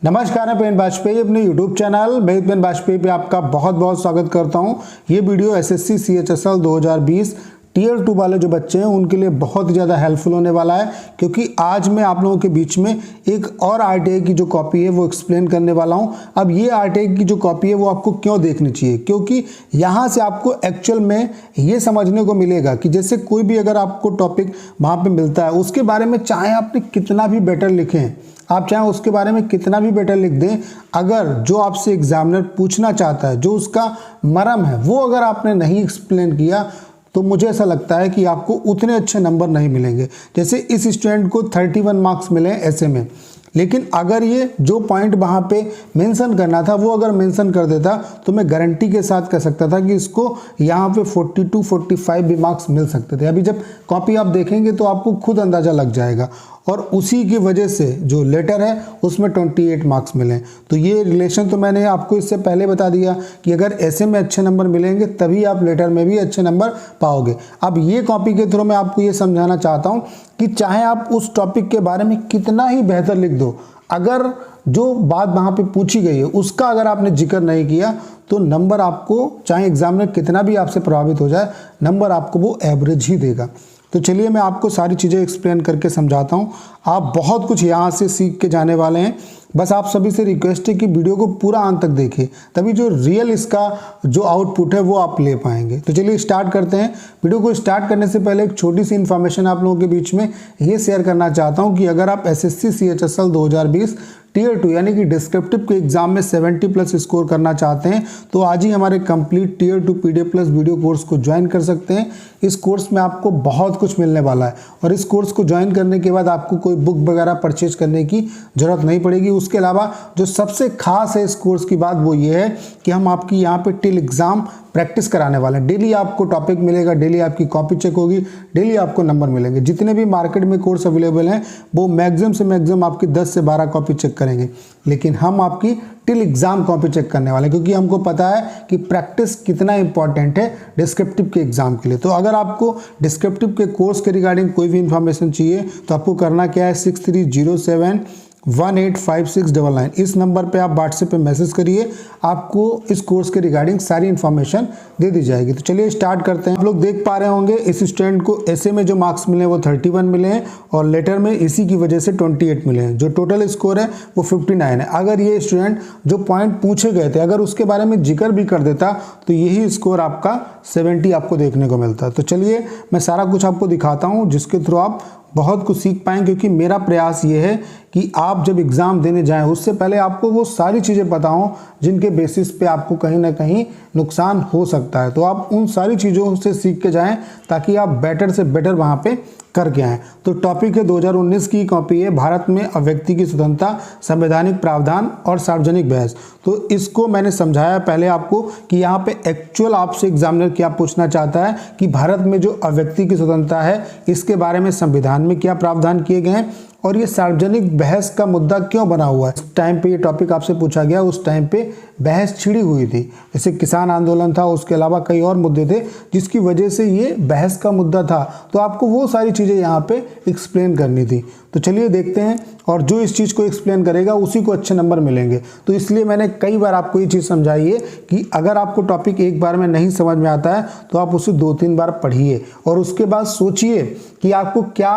नमस्कार, मैं पेन वाजपेयी अपने YouTube चैनल मैं पेन वाजपेयी पे आपका बहुत बहुत स्वागत करता हूं। ये वीडियो एसएससी CHSL 2020 टीयर 2 वाले जो बच्चे हैं उनके लिए बहुत ही ज़्यादा हेल्पफुल होने वाला है, क्योंकि आज मैं आप लोगों के बीच में एक और आरटीआई की जो कॉपी है वो एक्सप्लेन करने वाला हूं। अब ये आरटीआई की जो कॉपी है वो आपको क्यों देखनी चाहिए, क्योंकि यहाँ से आपको एक्चुअल में ये समझने को मिलेगा कि जैसे कोई भी अगर आपको टॉपिक वहाँ पर मिलता है उसके बारे में चाहे आपने कितना भी बेटर लिखें, आप चाहे उसके बारे में कितना भी बेटर लिख दें, अगर जो आपसे एग्जामिनर पूछना चाहता है, जो उसका मर्म है, वो अगर आपने नहीं एक्सप्लेन किया तो मुझे ऐसा लगता है कि आपको उतने अच्छे नंबर नहीं मिलेंगे। जैसे इस स्टूडेंट को 31 मार्क्स मिले ऐसे में, लेकिन अगर ये जो पॉइंट वहाँ पे मेंशन करना था वो अगर मेंशन कर देता तो मैं गारंटी के साथ कह सकता था कि इसको यहाँ पे 42-45 भी मार्क्स मिल सकते थे। अभी जब कॉपी आप देखेंगे तो आपको खुद अंदाज़ा लग जाएगा, और उसी की वजह से जो लेटर है उसमें 28 मार्क्स मिले। तो ये रिलेशन तो मैंने आपको इससे पहले बता दिया कि अगर ऐसे में अच्छे नंबर मिलेंगे तभी आप लेटर में भी अच्छे नंबर पाओगे। अब ये कॉपी के थ्रू मैं आपको ये समझाना चाहता हूँ कि चाहे आप उस टॉपिक के बारे में कितना ही बेहतर लिख दो, अगर जो बात वहाँ पे पूछी गई है उसका अगर आपने जिक्र नहीं किया तो नंबर आपको, चाहे एग्जामिनर कितना भी आपसे प्रभावित हो जाए, नंबर आपको वो एवरेज ही देगा। तो चलिए मैं आपको सारी चीज़ें एक्सप्लेन करके समझाता हूँ। आप बहुत कुछ यहाँ से सीख के जाने वाले हैं। बस आप सभी से रिक्वेस्ट है कि वीडियो को पूरा अंत तक देखिए, तभी जो रियल इसका जो आउटपुट है वो आप ले पाएंगे। तो चलिए स्टार्ट करते हैं। वीडियो को स्टार्ट करने से पहले एक छोटी सी इन्फॉर्मेशन आप लोगों के बीच में ये शेयर करना चाहता हूँ कि अगर आप एसएससी CHSL 2020 टीयर 2 यानी कि डिस्क्रिप्टिव के एग्जाम में 70+ स्कोर करना चाहते हैं तो आज ही हमारे complete tear 2 PDF+ video course को ज्वाइन कर सकते हैं। इस कोर्स में आपको बहुत कुछ मिलने वाला है, और इस कोर्स को ज्वाइन करने के बाद आपको कोई बुक वगैरह परचेज करने की ज़रूरत नहीं पड़ेगी। उसके अलावा जो सबसे खास है इस कोर्स की बात वो ये है कि हम आपकी यहाँ पे टिल एग्ज़ाम प्रैक्टिस कराने वाले हैं। डेली आपको टॉपिक मिलेगा, डेली आपकी कॉपी चेक होगी, डेली आपको नंबर मिलेंगे। जितने भी मार्केट में कोर्स अवेलेबल हैं वो मैक्सिमम से मैक्सिमम आपकी 10 से 12 कॉपी चेक करेंगे, लेकिन हम आपकी टिल एग्ज़ाम कॉपी चेक करने वाले हैं, क्योंकि हमको पता है कि प्रैक्टिस कितना इंपॉर्टेंट है डिस्क्रिप्टिव के एग्ज़ाम के लिए। तो अगर आपको डिस्क्रिप्टिव के कोर्स के रिगार्डिंग कोई भी इन्फॉर्मेशन चाहिए तो आपको करना क्या है, 6307185699 इस नंबर पे आप व्हाट्सएप पे मैसेज करिए, आपको इस कोर्स के रिगार्डिंग सारी इन्फॉर्मेशन दे दी जाएगी। तो चलिए स्टार्ट करते हैं। आप लोग देख पा रहे होंगे इस स्टूडेंट को ऐसे में जो मार्क्स मिले वो 31 मिले हैं, और लेटर में इसी की वजह से 28 मिले हैं। जो टोटल स्कोर है वो 59 है। अगर ये स्टूडेंट जो पॉइंट पूछे गए थे अगर उसके बारे में जिक्र भी कर देता तो यही स्कोर आपका 70 आपको देखने को मिलता। तो चलिए मैं सारा कुछ आपको दिखाता हूँ जिसके थ्रू आप बहुत कुछ सीख पाएंगे, क्योंकि मेरा प्रयास ये है कि आप जब एग्ज़ाम देने जाएं उससे पहले आपको वो सारी चीज़ें पता हों जिनके बेसिस पे आपको कहीं ना कहीं नुकसान हो सकता है। तो आप उन सारी चीज़ों से सीख के जाएं ताकि आप बेटर से बेटर वहाँ पे करके आएँ। तो टॉपिक है 2019 की कॉपी है, भारत में अभिव्यक्ति की स्वतंत्रता, संवैधानिक प्रावधान और सार्वजनिक बहस। तो इसको मैंने समझाया पहले आपको कि यहाँ पे एक्चुअल आपसे एग्जामिनर क्या पूछना चाहता है कि भारत में जो अभिव्यक्ति की स्वतंत्रता है इसके बारे में संविधान में क्या प्रावधान किए गए हैं, और ये सार्वजनिक बहस का मुद्दा क्यों बना हुआ है। उस टाइम पे ये टॉपिक आपसे पूछा गया, उस टाइम पे बहस छिड़ी हुई थी, जैसे किसान आंदोलन था, उसके अलावा कई और मुद्दे थे जिसकी वजह से ये बहस का मुद्दा था। तो आपको वो सारी चीज़ें यहाँ पे एक्सप्लेन करनी थी। तो चलिए देखते हैं, और जो इस चीज़ को एक्सप्लेन करेगा उसी को अच्छे नंबर मिलेंगे। तो इसलिए मैंने कई बार आपको ये चीज़ समझाई है कि अगर आपको टॉपिक एक बार में नहीं समझ में आता है तो आप उसे 2-3 बार पढ़िए, और उसके बाद सोचिए कि आपको क्या,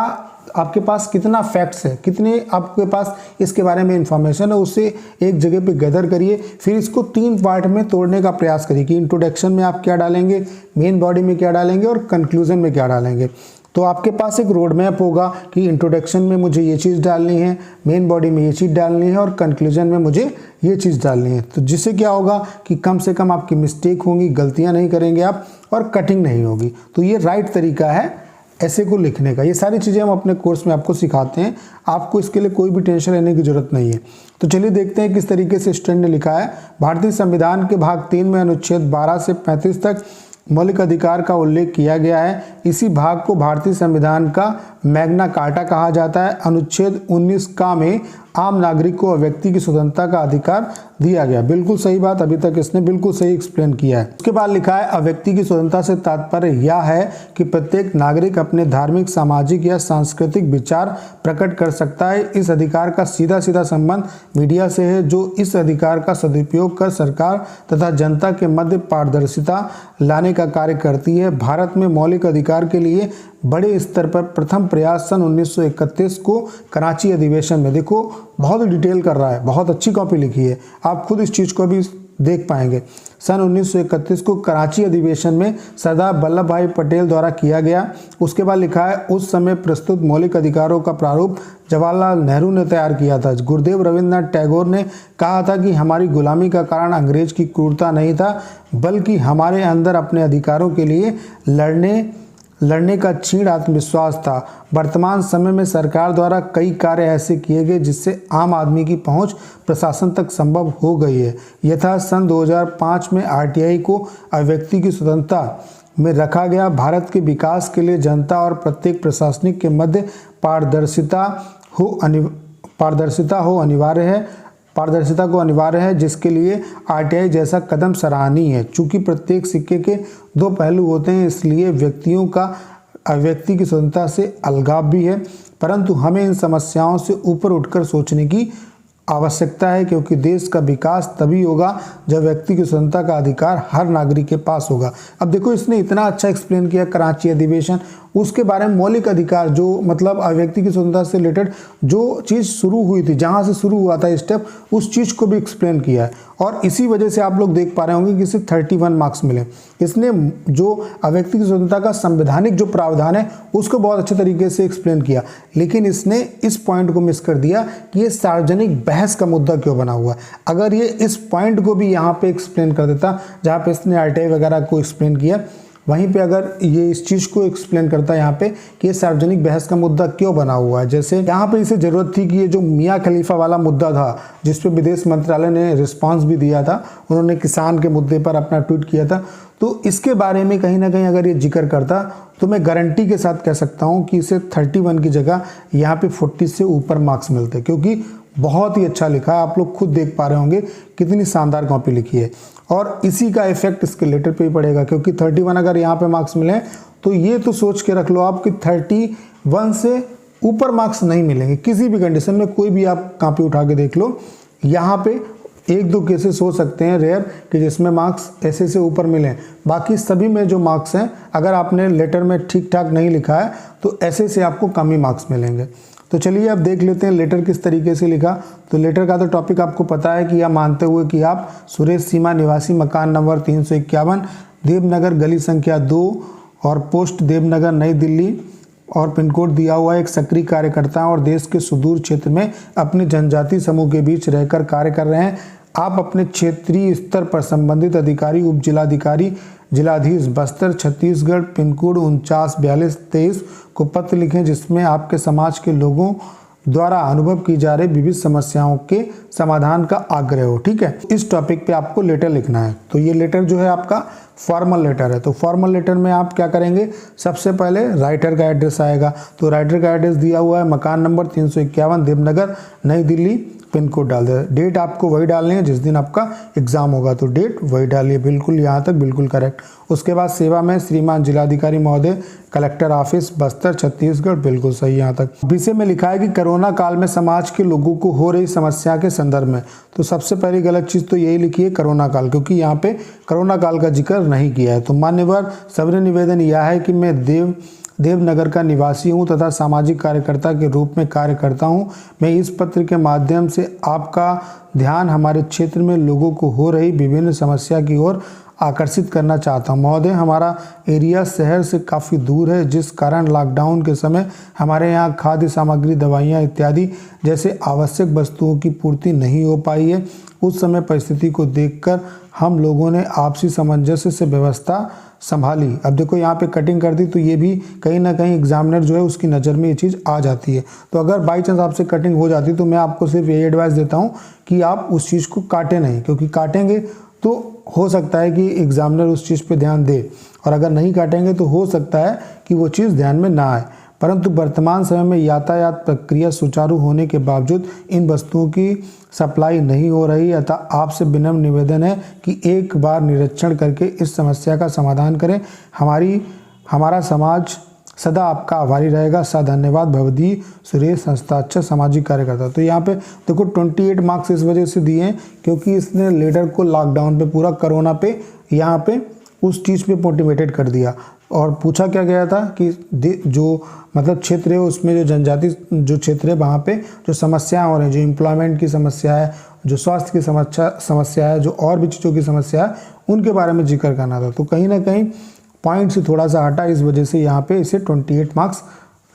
आपके पास कितना फैक्ट्स है, कितने आपके पास इसके बारे में इंफॉर्मेशन है, उसे एक जगह पे गैदर करिए। फिर इसको 3 पार्ट में तोड़ने का प्रयास करिए कि इंट्रोडक्शन में आप क्या डालेंगे, मेन बॉडी में क्या डालेंगे और कंक्लूजन में क्या डालेंगे। तो आपके पास एक रोड मैप होगा कि इंट्रोडक्शन में मुझे ये चीज़ डालनी है, मेन बॉडी में ये चीज़ डालनी है और कंक्लूजन में मुझे ये चीज़ डालनी है। तो जिससे क्या होगा कि कम से कम आपकी मिस्टेक होंगी, गलतियाँ नहीं करेंगे आप, और कटिंग नहीं होगी। तो ये राइट तरीका है ऐसे को लिखने का। ये सारी चीज़ें हम अपने कोर्स में आपको सिखाते हैं, आपको इसके लिए कोई भी टेंशन लेने की जरूरत नहीं है। तो चलिए देखते हैं किस तरीके से स्टूडेंट ने लिखा है। भारतीय संविधान के भाग 3 में अनुच्छेद 12 से 35 तक मौलिक अधिकार का उल्लेख किया गया है। इसी भाग को भारतीय संविधान का मैग्ना कार्टा कहा जाता है। अनुच्छेद 19 का में आम नागरिक को व्यक्ति की स्वतंत्रता का अधिकार दिया गया। बिल्कुल सही बात, अभी तक इसने बिल्कुल सही एक्सप्लेन किया है। उसके बाद लिखा है व्यक्ति की स्वतंत्रता से तात्पर्य यह है कि प्रत्येक नागरिक अपने धार्मिक, सामाजिक या सांस्कृतिक विचार प्रकट कर सकता है। इस अधिकार का सीधा सीधा संबंध मीडिया से है, जो इस अधिकार का सदुपयोग कर सरकार तथा जनता के मध्य पारदर्शिता लाने का कार्य करती है। भारत में मौलिक अधिकार के लिए बड़े स्तर पर प्रथम प्रयास सन 1931 को कराची अधिवेशन में, देखो बहुत डिटेल कर रहा है, बहुत अच्छी कॉपी लिखी है, आप खुद इस चीज़ को भी देख पाएंगे। सन 1931 को कराची अधिवेशन में सरदार वल्लभ भाई पटेल द्वारा किया गया। उसके बाद लिखा है उस समय प्रस्तुत मौलिक अधिकारों का प्रारूप जवाहरलाल नेहरू ने तैयार किया था। गुरुदेव रविंद्रनाथ टैगोर ने कहा था कि हमारी गुलामी का कारण अंग्रेज की क्रूरता नहीं था, बल्कि हमारे अंदर अपने अधिकारों के लिए लड़ने का क्षीण आत्मविश्वास था। वर्तमान समय में सरकार द्वारा कई कार्य ऐसे किए गए जिससे आम आदमी की पहुंच प्रशासन तक संभव हो गई है। यथा सन 2005 में आरटीआई को अभिव्यक्ति की स्वतंत्रता में रखा गया। भारत के विकास के लिए जनता और प्रत्येक प्रशासनिक के मध्य पारदर्शिता को अनिवार्य है, जिसके लिए आरटीआई जैसा कदम सराहनीय है। चूंकि प्रत्येक सिक्के के दो पहलू होते हैं, इसलिए व्यक्ति की स्वतंत्रता से अलगाव भी है, परंतु हमें इन समस्याओं से ऊपर उठकर सोचने की आवश्यकता है, क्योंकि देश का विकास तभी होगा जब व्यक्ति की स्वतंत्रता का अधिकार हर नागरिक के पास होगा। अब देखो इसने इतना अच्छा एक्सप्लेन किया कराची अधिवेशन, उसके बारे में मौलिक अधिकार जो मतलब व्यक्ति की स्वतंत्रता से रिलेटेड जो चीज़ शुरू हुई थी, जहाँ से शुरू हुआ था स्टेप, उस चीज़ को भी एक्सप्लेन किया है। और इसी वजह से आप लोग देख पा रहे होंगे कि इसे 31 मार्क्स मिले। इसने जो व्यक्ति की स्वतंत्रता का संवैधानिक जो प्रावधान है उसको बहुत अच्छे तरीके से एक्सप्लेन किया, लेकिन इसने इस पॉइंट को मिस कर दिया कि ये सार्वजनिक बहस का मुद्दा क्यों बना हुआ है। अगर ये इस पॉइंट को भी यहाँ पे एक्सप्लेन कर देता, जहाँ पे इसने आरटीआई वगैरह को एक्सप्लेन किया, वहीं पे अगर ये इस चीज़ को एक्सप्लेन करता है यहाँ पे कि ये सार्वजनिक बहस का मुद्दा क्यों बना हुआ है। जैसे यहाँ पे इसे ज़रूरत थी कि ये जो मियाँ खलीफा वाला मुद्दा था, जिस पे विदेश मंत्रालय ने रिस्पांस भी दिया था, उन्होंने किसान के मुद्दे पर अपना ट्वीट किया था, तो इसके बारे में कहीं ना कहीं अगर ये जिक्र करता तो मैं गारंटी के साथ कह सकता हूँ कि इसे 31 की जगह यहाँ पे 40 से ऊपर मार्क्स मिलते, क्योंकि बहुत ही अच्छा लिखा है। आप लोग खुद देख पा रहे होंगे कितनी शानदार कॉपी लिखी है, और इसी का इफेक्ट इसके लेटर पे ही पड़ेगा, क्योंकि 31 अगर यहाँ पे मार्क्स मिले तो ये तो सोच के रख लो आप कि 31 से ऊपर मार्क्स नहीं मिलेंगे किसी भी कंडीशन में। कोई भी आप कॉपी उठा के देख लो, यहाँ पे एक दो केसेस हो सकते हैं रेयर कि जिसमें मार्क्स ऐसे से ऊपर मिले, बाकी सभी में जो मार्क्स हैं अगर आपने लेटर में ठीक ठाक नहीं लिखा है तो ऐसे से आपको कम ही मार्क्स मिलेंगे। तो चलिए अब देख लेते हैं लेटर किस तरीके से लिखा। तो लेटर का तो टॉपिक आपको पता है कि यह मानते हुए कि आप सुरेश सीमा निवासी, मकान नंबर 351, देवनगर, गली संख्या 2 और पोस्ट देवनगर, नई दिल्ली, और पिन कोड दिया हुआ है, एक सक्रिय कार्यकर्ता हैं और देश के सुदूर क्षेत्र में अपने जनजाति समूह के बीच रहकर कार्य कर रहे हैं। आप अपने क्षेत्रीय स्तर पर संबंधित अधिकारी, उप जिलाधिकारी, जिलाधीश बस्तर, छत्तीसगढ़, पिन कोड 494223 को पत्र लिखें, जिसमें आपके समाज के लोगों द्वारा अनुभव की जा रही विविध समस्याओं के समाधान का आग्रह हो। ठीक है, इस टॉपिक पे आपको लेटर लिखना है। तो ये लेटर जो है आपका फॉर्मल लेटर है। तो फॉर्मल लेटर में आप क्या करेंगे, सबसे पहले राइटर का एड्रेस आएगा। तो राइटर का एड्रेस दिया हुआ है मकान नंबर 351, देवनगर, नई दिल्ली, पिन कोड डाल दे। डेट आपको वही डालनी है जिस दिन आपका एग्जाम होगा, तो डेट वही डालिए, बिल्कुल यहाँ तक बिल्कुल करेक्ट। उसके बाद सेवा में श्रीमान जिलाधिकारी महोदय, कलेक्टर ऑफिस, बस्तर, छत्तीसगढ़, बिल्कुल सही यहाँ तक। विषय में लिखा है कि कोरोना काल में समाज के लोगों को हो रही समस्या के संदर्भ में। तो सबसे पहली गलत चीज़ तो यही लिखी है कोरोना काल, क्योंकि यहाँ पे कोरोना काल का जिक्र नहीं किया है। तो मान्यवर सभी निवेदन यह है कि मैं देवनगर का निवासी हूं तथा सामाजिक कार्यकर्ता के रूप में कार्य करता हूं। मैं इस पत्र के माध्यम से आपका ध्यान हमारे क्षेत्र में लोगों को हो रही विभिन्न समस्या की ओर आकर्षित करना चाहता हूं। महोदय, हमारा एरिया शहर से काफ़ी दूर है, जिस कारण लॉकडाउन के समय हमारे यहाँ खाद्य सामग्री, दवाइयाँ इत्यादि जैसे आवश्यक वस्तुओं की पूर्ति नहीं हो पाई है। उस समय परिस्थिति को देखकर हम लोगों ने आपसी सामंजस्य से व्यवस्था संभाली। अब देखो यहाँ पे कटिंग कर दी, तो ये भी कहीं ना कहीं एग्जामिनर जो है उसकी नज़र में ये चीज़ आ जाती है। तो अगर बाई चांस आपसे कटिंग हो जाती तो मैं आपको सिर्फ यही एडवाइस देता हूँ कि आप उस चीज़ को काटें नहीं, क्योंकि काटेंगे तो हो सकता है कि एग्जामिनर उस चीज़ पे ध्यान दे, और अगर नहीं काटेंगे तो हो सकता है कि वो चीज़ ध्यान में ना आए। परंतु वर्तमान समय में यातायात प्रक्रिया सुचारू होने के बावजूद इन वस्तुओं की सप्लाई नहीं हो रही। अतः आपसे विनम्र निवेदन है कि एक बार निरीक्षण करके इस समस्या का समाधान करें। हमारा समाज सदा आपका आभारी रहेगा। धन्यवाद। भवदी सुरेश, हस्ताक्षर सामाजिक कार्यकर्ता। तो यहाँ पे देखो 28 मार्क्स इस वजह से दिए हैं क्योंकि इसने लेटर को लॉकडाउन पे, पूरा कोरोना पे, यहाँ पे उस चीज़ पे मोटिवेटेड कर दिया। और पूछा क्या गया था कि जो मतलब क्षेत्र है उसमें जो जनजाति जो क्षेत्र है वहाँ पे जो समस्याएं हो रही हैं, जो एम्प्लॉयमेंट की समस्या है, जो स्वास्थ्य की समस्या है, जो और भी चीज़ों की समस्या है, उनके बारे में जिक्र करना था। तो कहीं ना कहीं पॉइंट से थोड़ा सा हटा, इस वजह से यहाँ पे इसे 28 मार्क्स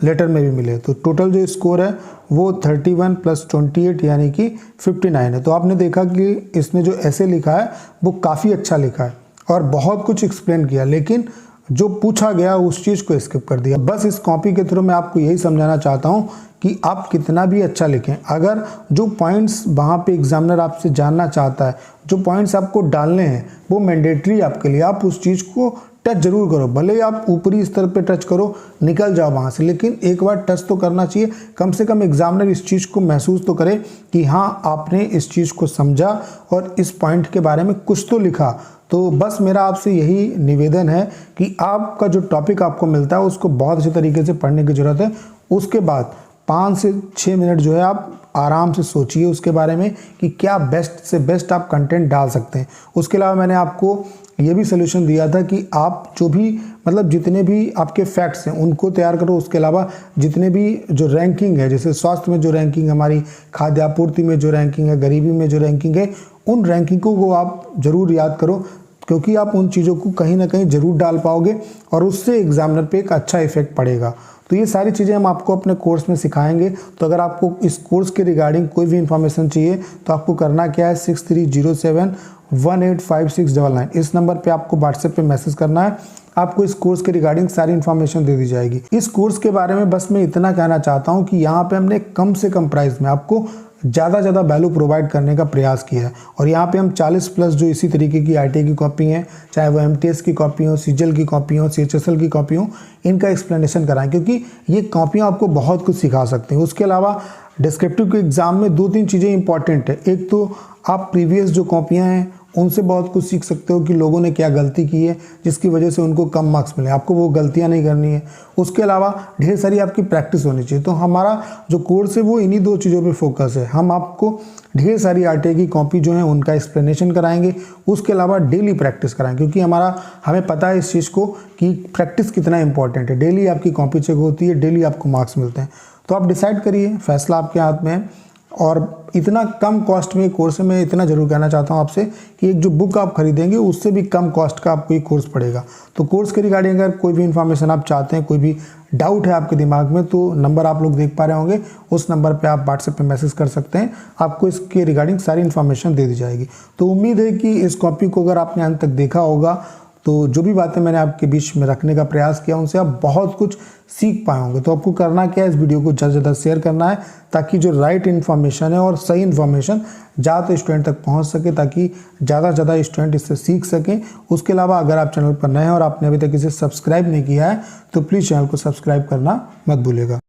लेटर में भी मिले। तो टोटल जो स्कोर है वो 31 + 28 यानी कि 59 है। तो आपने देखा कि इसने जो ऐसे लिखा है वो काफ़ी अच्छा लिखा है और बहुत कुछ एक्सप्लेन किया, लेकिन जो पूछा गया उस चीज़ को स्किप कर दिया। बस इस कॉपी के थ्रू मैं आपको यही समझाना चाहता हूँ कि आप कितना भी अच्छा लिखें, अगर जो पॉइंट्स वहाँ पे एग्जामिनर आपसे जानना चाहता है, जो पॉइंट्स आपको डालने हैं वो मैंडेटरी आपके लिए, आप उस चीज़ को टच जरूर करो। भले ही आप ऊपरी स्तर पे टच करो, निकल जाओ वहाँ से, लेकिन एक बार टच तो करना चाहिए। कम से कम एग्जामिनर इस चीज़ को महसूस तो करे कि हाँ आपने इस चीज़ को समझा और इस पॉइंट के बारे में कुछ तो लिखा। तो बस मेरा आपसे यही निवेदन है कि आपका जो टॉपिक आपको मिलता है उसको बहुत अच्छे तरीके से पढ़ने की ज़रूरत है। उसके बाद 5 से 6 मिनट जो है आप आराम से सोचिए उसके बारे में कि क्या बेस्ट से बेस्ट आप कंटेंट डाल सकते हैं। उसके अलावा मैंने आपको ये भी सोल्यूशन दिया था कि आप जो भी मतलब जितने भी आपके फैक्ट्स हैं उनको तैयार करो। उसके अलावा जितने भी जो रैंकिंग है, जैसे स्वास्थ्य में जो रैंकिंग है, हमारी खाद्य आपूर्ति में जो रैंकिंग है, गरीबी में जो रैंकिंग है, उन रैंकिंगों को आप ज़रूर याद करो, क्योंकि आप उन चीज़ों को कहीं ना कहीं ज़रूर डाल पाओगे और उससे एग्जामिनर पे एक अच्छा इफेक्ट पड़ेगा। तो ये सारी चीज़ें हम आपको अपने कोर्स में सिखाएंगे। तो अगर आपको इस कोर्स के रिगार्डिंग कोई भी इन्फॉर्मेशन चाहिए तो आपको करना क्या है, 6307185699 इस नंबर पे आपको व्हाट्सएप पे मैसेज करना है। आपको इस कोर्स के रिगार्डिंग सारी इन्फॉर्मेशन दे दी जाएगी। इस कोर्स के बारे में बस मैं इतना कहना चाहता हूँ कि यहाँ पे हमने कम से कम प्राइस में आपको ज़्यादा वैल्यू प्रोवाइड करने का प्रयास किया है। और यहाँ पे हम 40+ जो इसी तरीके की ITI की कॉपी हैं, चाहे वो MTS की कॉपी हो, CGL की कॉपी हो, CHSL की कॉपी हो, इनका एक्सप्लेनेशन कराएं, क्योंकि ये कॉपियाँ आपको बहुत कुछ सिखा सकती हैं। उसके अलावा डिस्क्रिप्टिव के एग्ज़ाम में 2-3 चीज़ें इंपॉर्टेंट है। एक तो आप प्रीवियस जो कॉपियाँ हैं उनसे बहुत कुछ सीख सकते हो कि लोगों ने क्या गलती की है जिसकी वजह से उनको कम मार्क्स मिले, आपको वो गलतियां नहीं करनी है। उसके अलावा ढेर सारी आपकी प्रैक्टिस होनी चाहिए। तो हमारा जो कोर्स है वो इन्हीं 2 चीज़ों पे फोकस है। हम आपको ढेर सारी RTI की कॉपी जो है उनका एक्सप्लेनेशन कराएंगे, उसके अलावा डेली प्रैक्टिस कराएंगे, क्योंकि हमें पता है इस चीज़ को कि प्रैक्टिस कितना इंपॉर्टेंट है। डेली आपकी कॉपी चेक होती है, डेली आपको मार्क्स मिलते हैं। तो आप डिसाइड करिए, फैसला आपके हाथ में है। और इतना कम कॉस्ट में कोर्स है, मैं इतना जरूर कहना चाहता हूँ आपसे कि एक जो बुक आप खरीदेंगे उससे भी कम कॉस्ट का आपको ये कोर्स पड़ेगा। तो कोर्स के रिगार्डिंग अगर कोई भी इन्फॉर्मेशन आप चाहते हैं, कोई भी डाउट है आपके दिमाग में, तो नंबर आप लोग देख पा रहे होंगे, उस नंबर पे आप व्हाट्सएप पे मैसेज कर सकते हैं, आपको इसके रिगार्डिंग सारी इन्फॉर्मेशन दे दी जाएगी। तो उम्मीद है कि इस कॉपी को अगर आपने अंत तक देखा होगा तो जो भी बातें मैंने आपके बीच में रखने का प्रयास किया उनसे आप बहुत कुछ सीख पाए होंगे। तो आपको करना क्या है, इस वीडियो को ज़्यादा से ज़्यादा शेयर करना है ताकि जो राइट इन्फॉर्मेशन है और सही इन्फॉर्मेशन ज़्यादा स्टूडेंट तक पहुंच सके, ताकि ज़्यादा से ज़्यादा स्टूडेंट इससे सीख सकें। उसके अलावा अगर आप चैनल पर नए हैं और आपने अभी तक इसे सब्सक्राइब नहीं किया है तो प्लीज़ चैनल को सब्सक्राइब करना मत भूलिएगा।